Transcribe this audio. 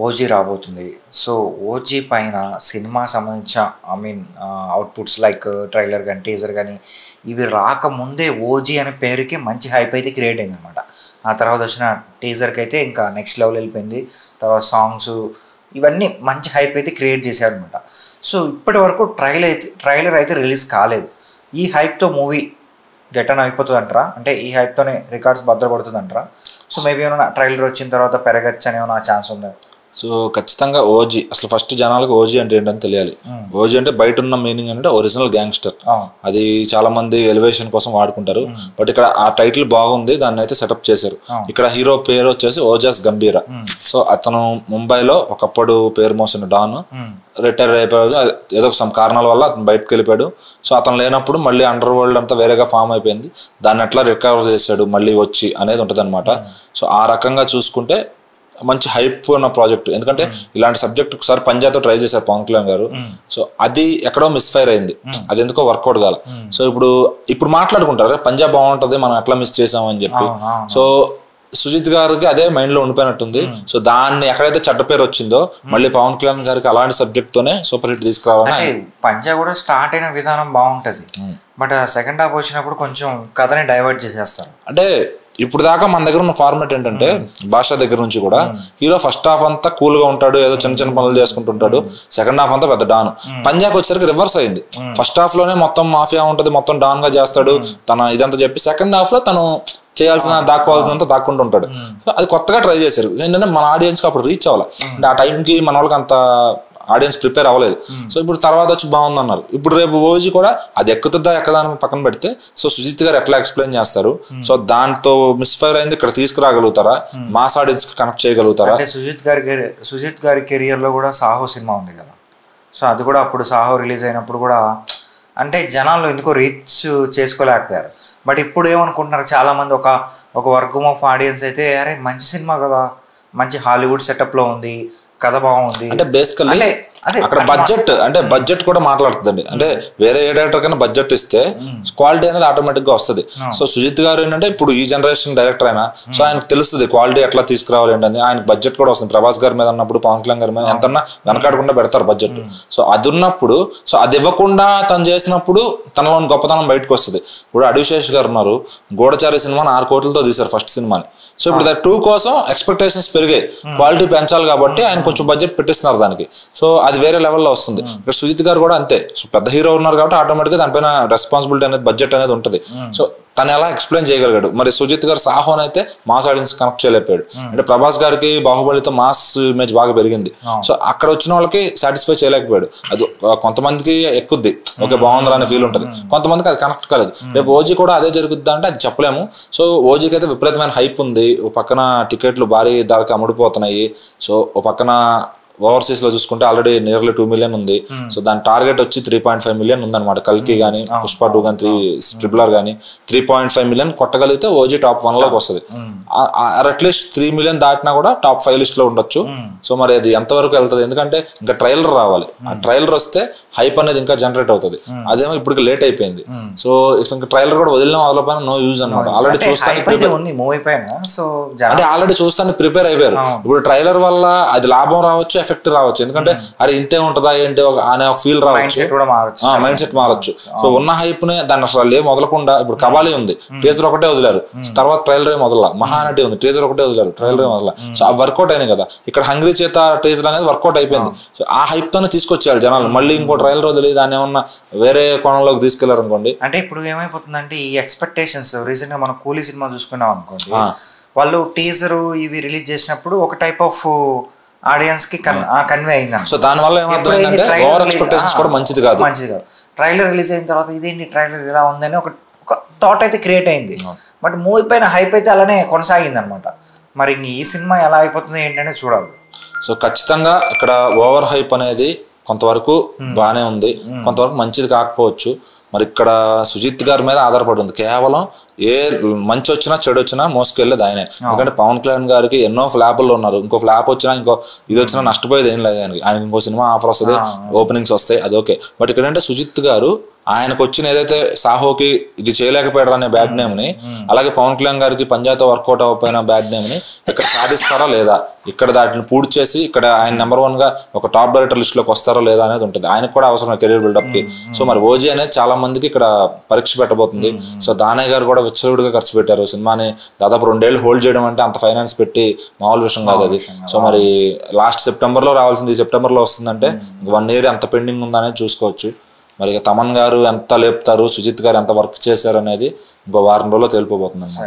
OG రాబోతుంది. So OG పైన cinema సంబంధించిన అవుట్పుట్స్ లైక్ ట్రైలర్ కానీ టీజర్ కానీ ఇవి రాకముందే ఓజీ అనే పేరుకి మంచి హైప్ అయితే క్రియేట్ అయింది అనమాట. ఆ తర్వాత వచ్చిన టీజర్కి అయితే ఇంకా నెక్స్ట్ లెవెల్ వెళ్ళిపోయింది. తర్వాత సాంగ్స్ ఇవన్నీ మంచి హైప్ అయితే క్రియేట్ చేశారనమాట. సో ఇప్పటి వరకు ట్రైలర్ అయితే రిలీజ్ కాలేదు. ఈ హైప్తో మూవీ గెటన్ అయిపోతుంది అంటారా? అంటే ఈ హైప్తోనే రికార్డ్స్ భద్రపడుతుంది అంటారా? సో మేబీ ఏమైనా ట్రైలర్ వచ్చిన తర్వాత పెరగచ్చు అని ఏమైనా ఛాన్స్ ఉందా? సో ఖచ్చితంగా ఓజీ అసలు ఫస్ట్ జనాలకు ఓజీ అంటే ఏంటని తెలియాలి. ఓజీ అంటే బయట ఉన్న మీనింగ్ అంటే ఒరిజినల్ గ్యాంగ్స్టర్. అది చాలా మంది ఎలివేషన్ కోసం వాడుకుంటారు. బట్ ఇక్కడ ఆ టైటిల్ బాగుంది, దాన్ని అయితే సెటప్ చేశారు. ఇక్కడ హీరో పేరు వచ్చేసి ఓజాస్ గంభీరా. సో అతను ముంబైలో ఒకప్పుడు పేరు మోసిన డాన్ రిటైర్ అయిపోయాడు. ఏదో సమ్ కారణాల వల్ల అతను బయటకు వెళ్ళిపోయాడు. సో అతను లేనప్పుడు మళ్ళీ అండర్ వరల్డ్ అంతా వేరేగా ఫామ్ అయిపోయింది. దాన్ని ఎట్లా రికవర్ చేశాడు మళ్ళీ వచ్చి అనేది ఉంటుంది అనమాట. సో ఆ రకంగా చూసుకుంటే మంచి హైప్ ఉన్న ప్రాజెక్ట్. ఎందుకంటే ఇలాంటి సబ్జెక్ట్ ఒకసారి పంజాబ్తో ట్రై చేశారు పవన్ కళ్యాణ్ గారు. సో అది ఎక్కడో మిస్ఫైర్ అయింది, అది ఎందుకో వర్కౌట్ కాల. సో ఇప్పుడు మాట్లాడుకుంటారు పంజాబ్ బాగుంటుంది మనం ఎట్లా మిస్ చేసామని చెప్పి. సో సుజిత్ గారికి అదే మైండ్ లో ఉండిపోయినట్టుంది. సో దాన్ని ఎక్కడైతే చెడ్డ పేరు వచ్చిందో మళ్ళీ పవన్ కళ్యాణ్ గారికి అలాంటి సబ్జెక్ట్ తోనే సూపర్ హిట్ తీసుకురావాలని. పంజాబ్ కూడా స్టార్ట్ అయిన విధానం బాగుంటది, బట్ సెకండ్ హాఫ్ వచ్చినప్పుడు కొంచెం కథని డైవర్ట్ చేసేస్తారు. అంటే ఇప్పుడు దాకా మన దగ్గర ఉన్న ఫార్మాట్ ఏంటంటే భాష దగ్గర నుంచి కూడా హీరో ఫస్ట్ హాఫ్ అంతా కూల్ గా ఉంటాడు, ఏదో చిన్న చిన్న పనులు చేసుకుంటుంటాడు. సెకండ్ హాఫ్ అంతా పెద్ద డాన్. పంజాబ్ వచ్చేసరికి రివర్స్ అయింది. ఫస్ట్ హాఫ్ లోనే మొత్తం మాఫియా ఉంటది, మొత్తం డాన్ గా చేస్తాడు తన ఇదంతా చెప్పి, సెకండ్ హాఫ్ లో తను చేయాల్సిన దాక్కోవాల్సినంత దాక్కుంటూ ఉంటాడు. సో అది కొత్తగా ట్రై చేశారు. ఏంటంటే మన ఆడియన్స్ కి అప్పుడు రీచ్ అవ్వాలి. అంటే ఆ టైంకి మన వాళ్ళకి అంత ఆడియన్స్ ప్రిపేర్ అవ్వలేదు. సో ఇప్పుడు తర్వాత వచ్చి బాగుంది అన్నారు. ఇప్పుడు రేపు ఓజీ కూడా అది ఎక్కుతుందా ఎక్కదాని పక్కన పెడితే సో సుజిత్ గారు ఎట్లా ఎక్స్ప్లెయిన్ చేస్తారు, సో దాంతో మిస్ఫైర్ అయింది ఇక్కడ తీసుకురాగలుగుతారా, మాస్ ఆడియన్స్ కనెక్ట్ చేయగలుగుతారా? అంటే సుజిత్ గారి కెరియర్ లో కూడా సాహో సినిమా ఉంది కదా. సో అది కూడా అప్పుడు సాహో రిలీజ్ అయినప్పుడు కూడా అంటే జనాలు ఎందుకో రీచ్ చేసుకోలేకపోయారు. బట్ ఇప్పుడు ఏమనుకుంటున్నారు చాలా మంది, ఒక వర్గం ఆఫ్ ఆడియన్స్ అయితే అరే మంచి సినిమా కదా, మంచి హాలీవుడ్ సెటప్ లో ఉంది, కథ బాగుంది. అంటే బేసికల్లీ అక్కడ బడ్జెట్ కూడా మాట్లాడుతుంది. అంటే వేరే ఏ డైరెక్టర్ కన్నా బడ్జెట్ ఇస్తే క్వాలిటీ అనేది ఆటోమేటిక్ గా వస్తుంది. సో సుజిత్ గారు ఏంటంటే ఇప్పుడు ఈ జనరేషన్ డైరెక్టర్ అయినా సో ఆయనకు తెలుస్తుంది క్వాలిటీ ఎట్లా తీసుకురావాలి ఏంటని. ఆయనకు బడ్జెట్ కూడా వస్తుంది. ప్రభాస్ గారి మీద ఉన్నప్పుడు పవన్ కళ్యాణ్ గారి మీద ఎంతన్నా వెనకాడకుండా పెడతారు బడ్జెట్. సో అది ఉన్నప్పుడు సో అది ఇవ్వకుండా తను చేసినప్పుడు తనలోని గొప్పతనం బయటకు వస్తుంది. ఇప్పుడు అడివిశేష్ గారు ఉన్నారు, గూఢచారి సినిమాని 6 కోట్లతో తీశారు ఫస్ట్ సినిమాని. సో ఇప్పుడు 2 కోసం ఎక్స్పెక్టేషన్స్ పెరిగాయి, క్వాలిటీ పెంచాలి కాబట్టి ఆయన కొంచెం బడ్జెట్ పెట్టిస్తున్నారు దానికి. సో అది వేరే లెవెల్లో వస్తుంది. ఇక్కడ సుజిత్ గారు కూడా అంతే. సో పెద్ద హీరో ఉన్నారు కాబట్టి ఆటోమేటిక్గా దానిపైన రెస్పాన్సిబిలిటీ అనేది బడ్జెట్ అనేది ఉంటుంది. సో తను ఎలా ఎక్స్ప్లెయిన్ చేయగలిగాడు. మరి సుజిత్ గారు సాహోన్ అయితే మాస్ ఆడియన్స్ కనెక్ట్ చేయలేకపోయాడు. అంటే ప్రభాస్ గారికి బాహుబలితో మాస్ ఇమేజ్ బాగా పెరిగింది. సో అక్కడ వచ్చిన వాళ్ళకి సాటిస్ఫై చేయలేకపోయాడు. అది కొంతమందికి ఎక్కుద్ది, ఓకే బాగుందిరా అనే ఫీల్ ఉంటుంది, కొంతమందికి అది కనెక్ట్ కాలేదు. రేపు ఓజీ కూడా అదే జరుగుద్దా అంటే అది చెప్పలేము. సో ఓజీకి అయితే విపరీతమైన హైప్ ఉంది. ఓ పక్కన టికెట్లు భారీ ధరకి అమ్ముడుపోతున్నాయి. సో ఓ పక్కన ఓవర్సీస్ లో చూసుకుంటే ఆల్రెడీ నియర్లీ 2 మిలియన్ ఉంది. సో దాని టార్గెట్ వచ్చి 3.5 మిలియన్ ఉందన్నమాట. కల్కి కానీ పుష్ప 2 కానీ ట్రిపులర్ కానీ 3.5 మిలియన్ కొట్టగలిగితే ఓజీ టాప్ 1 లోకి వస్తుంది. అట్లీస్ట్ 3 మిలియన్ దాటినా కూడా టాప్ 5 లిస్ట్ లో ఉండొచ్చు. సో మరి అది ఎంతవరకు వెళ్తుంది? ఎందుకంటే ఇంకా ట్రైలర్ రావాలి. ఆ ట్రైలర్ వస్తే హైప్ అనేది ఇంకా జనరేట్ అవుతుంది. అదేమో ఇప్పుడు లేట్ అయిపోయింది. సో ఇంకా ట్రైలర్ కూడా వదిలిపోయినా నో యూజ్ అనమాట. ఆల్రెడీ చూస్తాను అంటే ఆల్రెడీ చూస్తాను ప్రిపేర్ అయిపోయారు. ఇప్పుడు ట్రైలర్ వల్ల అది లాభం రావచ్చు, ఎఫెక్ట్ రావచ్చు. ఎందుకంటే అరే ఇంతే ఉంటుందా ఏంటి అనే ఒక ఫీల్ రావచ్చు, మైండ్ సెట్ మారచ్చు. సో ఉన్న హైప్ ని దాన్ని అసలు ఏం వదలకుండా ఇప్పుడు కబాలి ఉంది, టీజర్ ఒకటే వదిలారు, తర్వాత ట్రైలర్ వదల. మహానటి ఉంది, టీజర్ ఒకటే వదిలారు, ట్రైలర్ వదల. సో ఆ వర్కౌట్ అయినాయి కదా. ఇక్కడ హంగ్రీ చేత టీజర్ అనేది వర్కౌట్ అయిపోయింది. సో ఆ హైప్ తోనే తీసుకొచ్చేయాలి జనాలు. మళ్ళీ ఇంకో ట్రైలర్ వదిలి దాన్ని ఏమన్నా వేరే కోణంలోకి తీసుకెళ్లారు అనుకోండి. అంటే ఇప్పుడు ఏమైపోతుందంటే ఈ ఎక్స్పెక్టేషన్స్ రీసెంట్ గా మనం కూలీ సినిమా చూసుకున్నాం అనుకోండి, వాళ్ళు టీజర్ ఇవి రిలీజ్ చేసినప్పుడు ఒక టైప్ ఆఫ్ ఆడియన్స్ కి కన్వే అయింది. సో దాని వల్ల ఏమవుతుందంటే ఓవర్ ఎక్స్పెక్టేషన్స్ కూడా మంచిది కాదు. ట్రైలర్ రిలీజ్ అయిన తర్వాత ఇదేంటి ట్రైలర్ ఇలా ఉందని ఒక థాట్ అయితే క్రియేట్ అయింది. బట్ మూవీ పైన హైప్ అయితే అలానే కొనసాగింది అనమాట. మరి ఈ సినిమా ఎలా అయిపోతుంది ఏంటనే చూడాలి. సో ఖచ్చితంగా ఇక్కడ ఓవర్ హైప్ అనేది కొంతవరకు బాగానే ఉంది, కొంతవరకు మంచిది కాకపోవచ్చు. మరి ఇక్కడ సుజిత్ గారి మీద ఆధారపడి ఉంది. కేవలం ఏ మంచి వచ్చినా చెడు వచ్చినా మోసుకెళ్ళేది ఆయనే. ఎందుకంటే పవన్ కళ్యాణ్ గారికి ఎన్నో ఫ్లాపుల్లో ఉన్నారు. ఇంకో ఫ్లాప్ వచ్చినా ఇంకో ఇది వచ్చినా నష్టపోయేది ఏం లేదు ఆయనకి. ఆయన ఇంకో సినిమా ఆఫర్ వస్తుంది, ఓపెనింగ్స్ వస్తాయి, అది ఓకే. బట్ ఇక్కడ అంటే సుజిత్ గారు ఆయనకు వచ్చిన ఏదైతే సాహోకి ఇది చేయలేకపోయాడు అనే బ్యాడ్ నేమ్ ని, అలాగే పవన్ కళ్యాణ్ గారికి పంజాతో వర్కౌట్ అవ్వకపోయిన బ్యాడ్ నేమ్ ని ఇక్కడ సాధిస్తారా లేదా, ఇక్కడ దాటిని పూర్తి చేసి ఇక్కడ ఆయన నెంబర్ 1 గా ఒక టాప్ డైరెక్టర్ లిస్ట్ లోకి వస్తారా లేదా అనేది ఉంటుంది. ఆయనకు కూడా అవసరం కెరీర్ బిల్డప్ కి. సో మరి ఓజీ అనేది చాలా మందికి ఇక్కడ పరీక్ష పెట్టబోతుంది. సో దానయ్య గారు కూడా విచ్చలవిడిగా ఖర్చు పెట్టారు. సినిమాని దాదాపు 2 ఏళ్ళు హోల్డ్ చేయడం అంటే అంత ఫైనాన్స్ పెట్టి మామూలు విషయం కాదు అది. సో మరి లాస్ట్ సెప్టెంబర్ లో రావాల్సింది సెప్టెంబర్ లో వస్తుందంటే 1 ఇయర్ ఎంత పెండింగ్ ఉందనేది చూసుకోవచ్చు. మరి తమన్ గారు ఎంత లేపుతారు, సుజిత్ గారు ఎంత వర్క్ చేశారు అనేది ఇంకో వారం రోజుల్లో తెలిపోబోతుంది అన్నమాట.